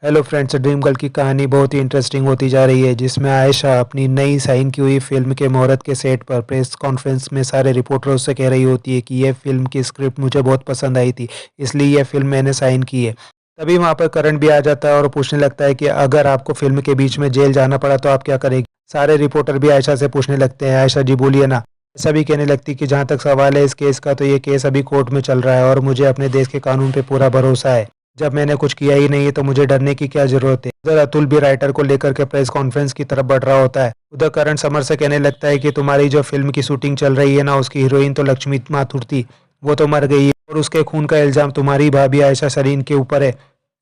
Hello friends, dream girl की कहानी बहुत ही इंटरेस्टिंग होती जा रही है, जिसमें आयशा अपनी नई साइन की हुई फिल्म के मुहूर्त के सेट पर प्रेस कॉन्फ्रेंस में सारे रिपोर्टरों से कह रही होती है कि यह फिल्म की स्क्रिप्ट मुझे बहुत पसंद आई थी, इसलिए यह फिल्म मैंने साइन की है। तभी वहां पर करण भी आ जाता है और पूछने लगता है कि अगर आपको फिल्म के बीच में जेल जाना पड़ा तो आप क्या करेंगे। सारे रिपोर्टर भी आयशा से पूछने लगते हैं, आयशा जी बोलिए ना। ऐसा भी कहने लगती कि जहाँ तक सवाल है इस केस का, तो ये केस अभी कोर्ट में चल रहा है और मुझे अपने देश के कानून पे पूरा भरोसा है। जब मैंने कुछ किया ही नहीं है तो मुझे डरने की क्या जरूरत है। उधर अतुल भी राइटर को लेकर के प्रेस कॉन्फ्रेंस की तरफ बढ़ रहा होता है। उधर करण समर से कहने लगता है कि तुम्हारी जो फिल्म की शूटिंग चल रही है ना, उसकी हीरोइन तो लक्ष्मी माथुर थी, वो तो मर गई है और उसके खून का इल्जाम तुम्हारी भाभी आयशा सरीन के ऊपर है।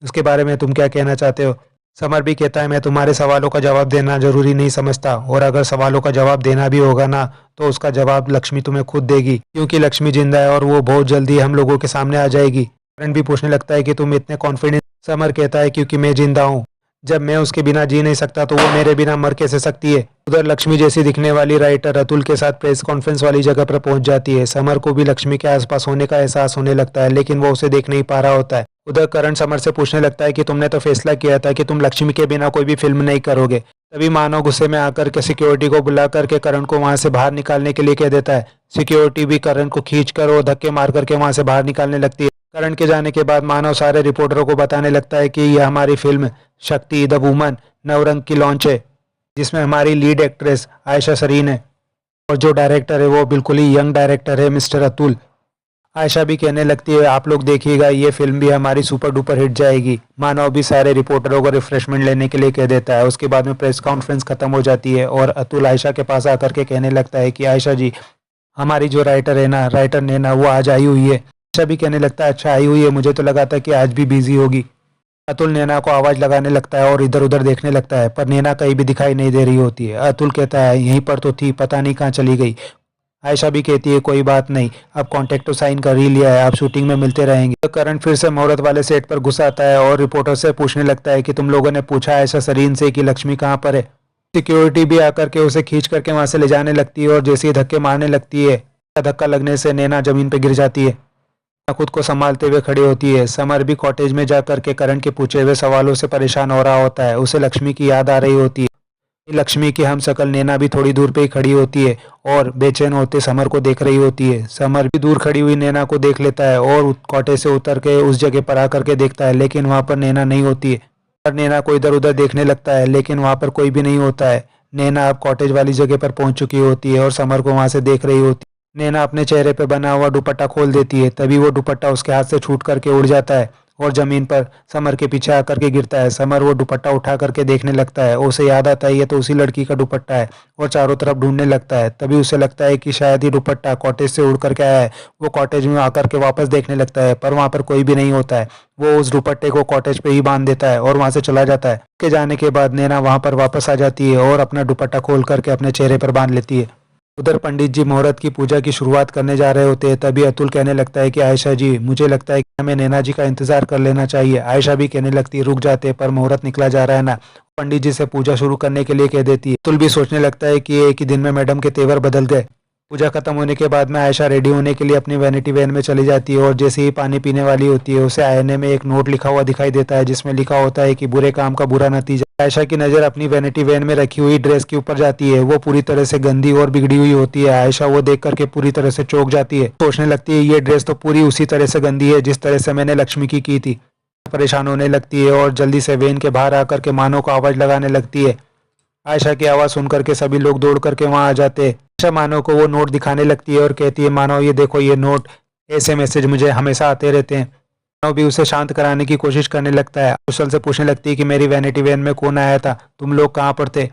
उसके बारे में तुम क्या कहना चाहते हो। समर भी कहता है, मैं तुम्हारे सवालों का जवाब देना जरूरी नहीं समझता, और अगर सवालों का जवाब देना भी होगा ना, तो उसका जवाब लक्ष्मी तुम्हें खुद देगी, क्योंकि लक्ष्मी जिंदा है और वो बहुत जल्दी हम लोगों के सामने आ जाएगी। करण भी पूछने लगता है कि तुम इतने कॉन्फिडेंस। समर कहता है, क्योंकि मैं जिंदा हूँ। जब मैं उसके बिना जी नहीं सकता तो वो मेरे बिना मर कैसे सकती है। उधर लक्ष्मी जैसी दिखने वाली राइटर अतुल के साथ प्रेस कॉन्फ्रेंस वाली जगह पर पहुंच जाती है। समर को भी लक्ष्मी के आसपास होने का एहसास होने लगता है, लेकिन वो उसे देख नहीं पा रहा होता है। उधर करण समर से पूछने लगता है कि तुमने तो फैसला किया था कि तुम लक्ष्मी के बिना कोई भी फिल्म नहीं करोगे। तभी मानव गुस्से में आकर के सिक्योरिटी को बुला करके करण को वहां से बाहर निकालने के लिए कह देता है। सिक्योरिटी भी करण को खींच कर और धक्के मार करके वहां से बाहर निकालने लगती है। करण के जाने के बाद मानव सारे रिपोर्टरों को बताने लगता है कि यह हमारी फिल्म शक्ति द वुमन नवरंग की लॉन्च है, जिसमें हमारी लीड एक्ट्रेस आयशा सरीन है और जो डायरेक्टर है वो बिल्कुल ही यंग डायरेक्टर है, मिस्टर अतुल। आयशा भी कहने लगती है, आप लोग देखिएगा, ये फिल्म भी हमारी सुपर डुपर हिट जाएगी। मानव भी सारे रिपोर्टरों को रिफ्रेशमेंट लेने के लिए कह देता है। उसके बाद में प्रेस कॉन्फ्रेंस खत्म हो जाती है और अतुल आयशा के पास आकर के कहने लगता है कि आयशा जी, हमारी जो राइटर ने ना वो आज आई हुई है। आयशा भी कहने लगता है, अच्छा आई हुई है, मुझे तो लगा था कि आज भी बिजी होगी। अतुल नैना को आवाज लगाने लगता है और इधर उधर देखने लगता है, पर नैना कहीं भी दिखाई नहीं दे रही होती है। अतुल कहता है, यहीं पर तो थी, पता नहीं कहाँ चली गई। आयशा भी कहती है, कोई बात नहीं, अब कॉन्ट्रैक्ट तो साइन कर ही लिया है, आप शूटिंग में मिलते रहेंगे। तो करण फिर से मुहूर्त वाले सेट पर घुस आता है और रिपोर्टर से पूछने लगता है कि तुम लोगों ने पूछा आयशा सरीन से कि लक्ष्मी कहाँ पर है। सिक्योरिटी भी आकर के उसे खींच करके वहां से ले जाने लगती है और जैसे ही धक्के मारने लगती है, धक्का लगने से नैना जमीन पर गिर जाती है। खुद को संभालते हुए खड़ी होती है। समर भी कॉटेज में जाकर के करण के पूछे हुए सवालों से परेशान हो रहा होता है। उसे लक्ष्मी की याद आ रही होती है। लक्ष्मी की हमशक्ल नैना भी थोड़ी दूर पे ही खड़ी होती है और बेचैन होते समर को देख रही होती है। समर भी दूर खड़ी हुई नैना को देख लेता है और कॉटेज से उतर के उस जगह पर आकर के देखता है, लेकिन वहां पर नैना नहीं होती है। और नैना को इधर उधर देखने लगता है, लेकिन वहां पर कोई भी नहीं होता है। नैना अब कॉटेज वाली जगह पर पहुंच चुकी होती है और समर को वहां से देख रही होती है। नैना अपने चेहरे पर बना हुआ दुपट्टा खोल देती है, तभी वो दुपट्टा उसके हाथ से छूट करके उड़ जाता है और जमीन पर समर के पीछे आकर के गिरता है। समर वो दुपट्टा उठा करके देखने लगता है, उसे याद आता है ये तो उसी लड़की का दुपट्टा है, और चारों तरफ ढूंढने लगता है। तभी उसे लगता है कि शायद ये दुपट्टा कॉटेज से उड़ करके आया है। वो कॉटेज में आकर के वापस देखने लगता है, पर वहां पर कोई भी नहीं होता है। वो उस दुपट्टे को कॉटेज पे ही बांध देता है और वहां से चला जाता है। के जाने के बाद नैना वहां पर वापस आ जाती है और अपना दुपट्टा खोल करके अपने चेहरे पर बांध लेती है। उधर पंडित जी मुहूर्त की पूजा की शुरुआत करने जा रहे होते हैं, तभी अतुल कहने लगता है कि आयशा जी, मुझे लगता है कि हमें नैना जी का इंतजार कर लेना चाहिए। आयशा भी कहने लगती है, रुक जाते, पर मुहूर्त निकला जा रहा है ना। पंडित जी से पूजा शुरू करने के लिए कह देती है। अतुल भी सोचने लगता है कि एक ही दिन में मैडम के तेवर बदल गए। पूजा खत्म होने के बाद में आयशा रेडी होने के लिए अपनी वैनिटी वैन में चली जाती है और जैसे ही पानी पीने वाली होती है, उसे आईने में एक नोट लिखा हुआ दिखाई देता है, जिसमें लिखा होता है कि बुरे काम का बुरा नतीजा। आयशा की नज़र अपनी वैनिटी वैन में रखी हुई ड्रेस के ऊपर जाती है। वो पूरी तरह से गंदी और बिगड़ी हुई होती है। आयशा वो देख करके पूरी तरह से चौंक जाती है, सोचने लगती है ये ड्रेस तो पूरी उसी तरह से गंदी है जिस तरह से मैंने लक्ष्मी की थी। परेशान होने लगती है और जल्दी से वैन के बाहर आकर के मानव को आवाज लगाने लगती है। आयशा की आवाज सुन करके सभी लोग दौड़ करके वहां आ जाते हैं। आयशा मानव को वो नोट दिखाने लगती है और कहती है, मानव ये देखो, ये नोट, ऐसे मैसेज मुझे हमेशा आते रहते हैं। मानव भी उसे शांत कराने की कोशिश करने लगता है। कुशल से पूछने लगती है कि मेरी वैनिटी वैन में कौन आया था, तुम लोग कहाँ पर थे,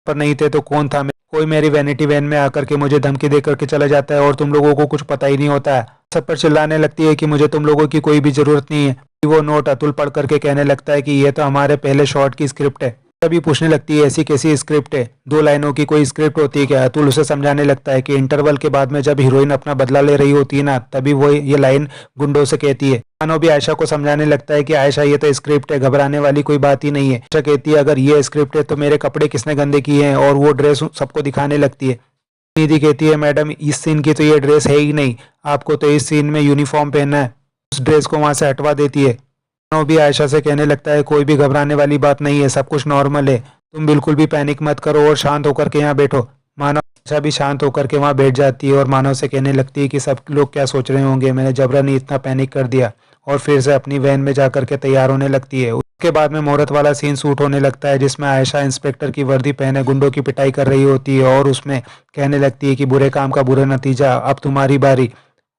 पर नहीं थे तो कौन था। कोई मेरी वैनिटी वैन में आकर के मुझे धमकी दे करके चला जाता है और तुम लोगों को कुछ पता ही नहीं होता है। सब पर चिल्लाने लगती है कि मुझे तुम लोगों की कोई भी जरूरत नहीं है। वो नोट अतुल पढ़ करके कहने लगता है कि ये तो हमारे पहले शॉट की स्क्रिप्ट है। तभी पूछने लगती है, ऐसी कैसी स्क्रिप्ट है, 2 लाइनों की कोई स्क्रिप्ट होती है क्या। अतुल उसे समझाने लगता है कि इंटरवल के बाद में जब हीरोइन अपना बदला ले रही होती है ना, तभी वो ये लाइन गुंडों से कहती है। मानो भी आयशा को समझाने लगता है कि आयशा ये तो स्क्रिप्ट है, घबराने वाली कोई बात ही नहीं है। आयशा कहती है, अगर ये स्क्रिप्ट है तो मेरे कपड़े किसने गंदे किए हैं, और वो ड्रेस सबको दिखाने लगती है। निधि कहती है, मैडम इस सीन की तो ये ड्रेस है ही नहीं, आपको तो इस सीन में यूनिफॉर्म पहनना है। उस ड्रेस को वहां से हटवा देती है। मानो भी आयशा से कहने लगता है कोई भी घबराने वाली बात नहीं है, सब कुछ नॉर्मल है, तुम बिल्कुल भी पैनिक मत करो और शांत होकर के यहाँ बैठो। मानव आयशा भी शांत होकर के वहाँ बैठ जाती है और मानव से कहने लगती है कि सब लोग क्या सोच रहे होंगे, मैंने जबरन ही इतना पैनिक कर दिया। और फिर से अपनी वैन में जाकर के तैयार होने लगती है। उसके बाद में मुहूर्त वाला सीन शूट होने लगता है जिसमें आयशा इंस्पेक्टर की वर्दी पहने गुंडों की पिटाई कर रही होती है और उसमें कहने लगती है कि बुरे काम का बुरा नतीजा, अब तुम्हारी बारी।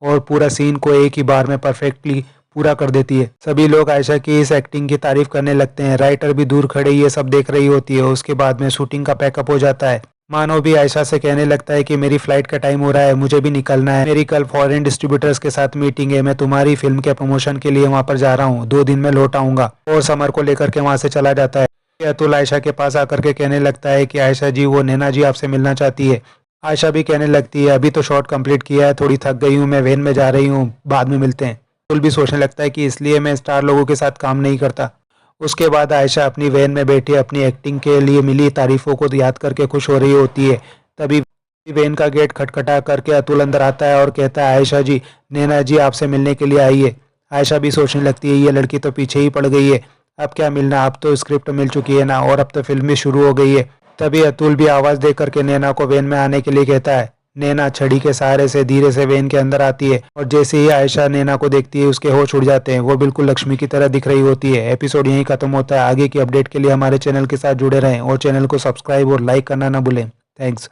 और पूरा सीन को एक ही बार में परफेक्टली पूरा कर देती है। सभी लोग आयशा की इस एक्टिंग की तारीफ करने लगते हैं। राइटर भी दूर खड़े ये सब देख रही होती है। उसके बाद में शूटिंग का पैकअप हो जाता है। मानव भी आयशा से कहने लगता है कि मेरी फ्लाइट का टाइम हो रहा है, मुझे भी निकलना है, मेरी कल फॉरेन डिस्ट्रीब्यूटर्स के साथ मीटिंग है, मैं तुम्हारी फिल्म के प्रमोशन के लिए वहां पर जा रहा हूँ, 2 दिन में लौट आऊंगा। और समर को लेकर के वहां से चला जाता है। अतुल आयशा के पास आकर के कहने लगता है कि आयशा जी, वो नैना जी आपसे मिलना चाहती है। आयशा भी कहने लगती है अभी तो शॉट कंप्लीट किया है, थोड़ी थक गई हूँ, मैं वैन में जा रही हूँ, बाद में मिलते हैं। अतुल भी सोचने लगता है कि इसलिए मैं स्टार लोगों के साथ काम नहीं करता। उसके बाद आयशा अपनी वैन में बैठी अपनी एक्टिंग के लिए मिली तारीफों को याद करके खुश हो रही होती है। तभी वैन का गेट खटखटा करके अतुल अंदर आता है और कहता है आयशा जी, नैना जी आपसे मिलने के लिए आई है। आयशा भी सोचने लगती है ये लड़की तो पीछे ही पड़ गई है, अब क्या मिलना, अब तो स्क्रिप्ट मिल चुकी है ना, और अब तो फिल्म भी शुरू हो गई है। तभी अतुल भी आवाज दे करके नैना को वैन में आने के लिए कहता है। नैना छड़ी के सहारे से धीरे से वैन के अंदर आती है और जैसे ही आयशा नैना को देखती है उसके होश उड़ जाते हैं। वो बिल्कुल लक्ष्मी की तरह दिख रही होती है। एपिसोड यहीं खत्म होता है। आगे की अपडेट के लिए हमारे चैनल के साथ जुड़े रहें और चैनल को सब्सक्राइब और लाइक करना ना भूलें। थैंक्स।